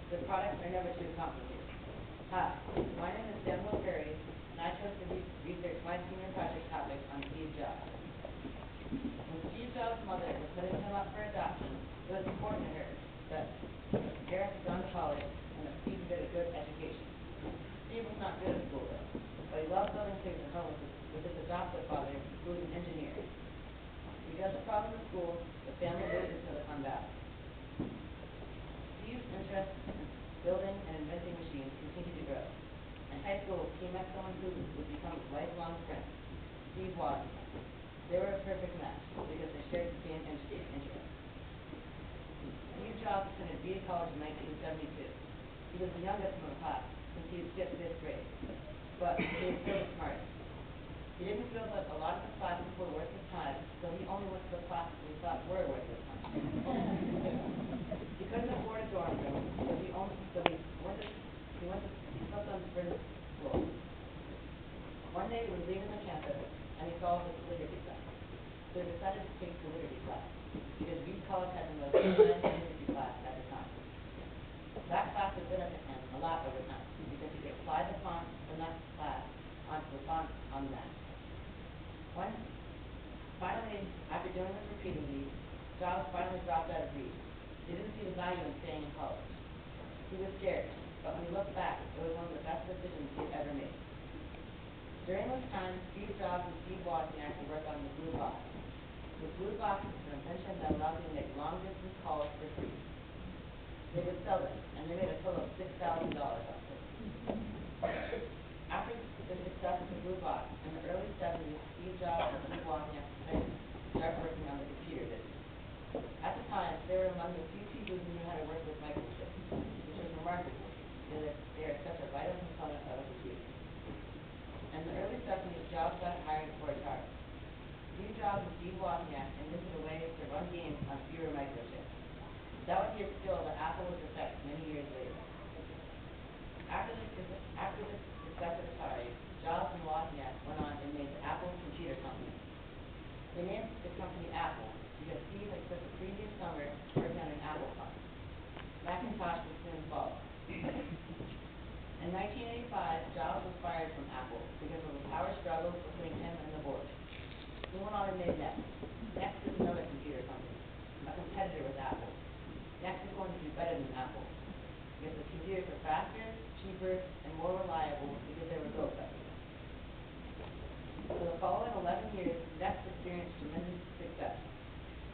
The products are never too complicated. Hi, my name is Samuel Curry, and I chose to research my senior project topic on Steve Jobs. When Steve Jobs' mother was putting him up for adoption, it was important to her that Eric had gone to college and that Steve would get a good education. Steve was not good at school, though, but he loved building things at home with his adoptive father, who was an engineer. Because of problems in school, the family moved into the Silicon Valley. Steve's interest in building and inventing machines continued to grow. In high school, he met someone who would become his lifelong friend, Steve Wozniak. They were a perfect match because they shared the same interests. Steve Jobs attended Reed College in 1972. He was the youngest in the class since he had skipped fifth grade, but he was still the smartest. He didn't feel that a lot of the classes were worth his time, so he only went to the classes he thought were worth his time. He couldn't afford a dorm room, so he slept on the first floor. One day he was leaving the campus, and he saw the calligraphy class. So he decided to take calligraphy class, because Reed College had the most advanced calligraphy class at the time. That class would benefit him a lot over time, because he could apply the fonts from that class onto the fonts on the Mac. Finally, after doing this repeatedly, Jobs finally dropped out of Reed. He didn't see the value in staying in college. He was scared, but when he looked back, it was one of the best decisions he had ever made. During this time, Steve Jobs and Steve Wozniak would work on the Blue Box. The Blue Box is an invention that allowed them to make long-distance calls for free. They would sell it, and they made a total of $6,000 off it. After the success of the Blue Box, in the early 70s, Steve Jobs and Steve Wozniak decided to start working on the computer business. At the time, they were among the few people who knew how to work with microchips, which was remarkable because they are such a vital component of a computer. In the early 70s, Jobs got hired for Atari. Steve Jobs and Steve Wozniak invented a way to run games on fewer microchips. That would be a skill that Apple would perfect many years later. After the success of Atari, Jobs and Wozniak went on and made the Apple Computer Company. They named the company Apple because Steve had spent the previous summer working on an Apple phone. Macintosh would soon follow. In 1985, Jobs was fired from Apple because of the power struggles between him and the board. He went on and made Next. Next is another computer company, a competitor with Apple. Next is going to do better than Apple, because the computers are faster, cheaper, and more reliable because they were built better. For the following 11 years, Next experienced tremendous success.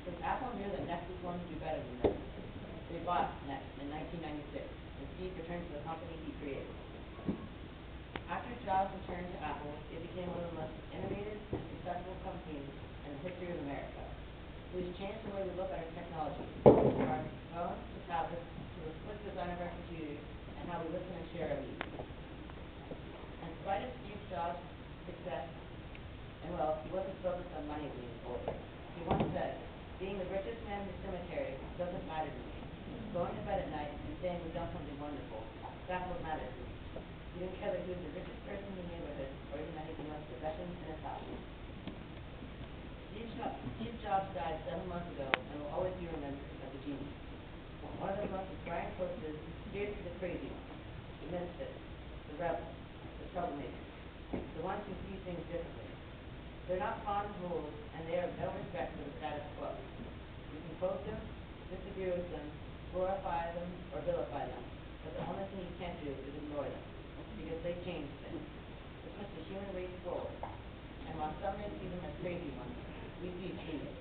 Since Apple knew that Next was going to do better than them, they bought Next in 1996, and Steve returned to the company he created. After Jobs returned to Apple, it became one of the most innovative and successful companies in the history of America. It has changed the way we look at our technology, from our phones to tablets to the slick design of our computers and how we listen and share our needs. In spite of Steve Jobs' success and wealth, he wasn't focused on money when he was older. He once said, "Being the richest man in the cemetery doesn't matter to me. Going to bed at night and saying we've done something wonderful, that's what matters to me." He didn't care that he was the richest person in the neighborhood or even that he had the most possessions in his house. Steve Jobs died 7 months ago and will always be remembered as a genius. One of the most inspiring quotes is, "Here's to the crazy ones, the misfits, the rebels, the troublemakers, the ones who see things differently. They're not fond of rules, and they have no respect for the status quo. You can quote them, disagree with them, glorify them, or vilify them, but the only thing you can't do is ignore them, because they change things. This puts the human race forward. And while some may see them as crazy ones, we see genius,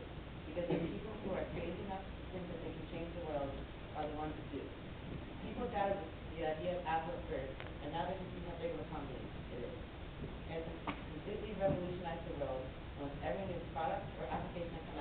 because the people who are crazy enough to think that they can change the world are the ones who do." People doubted the idea of Apple at first, and now they can see how big of a company it is. It has completely revolutionized the world, and with every new product or application that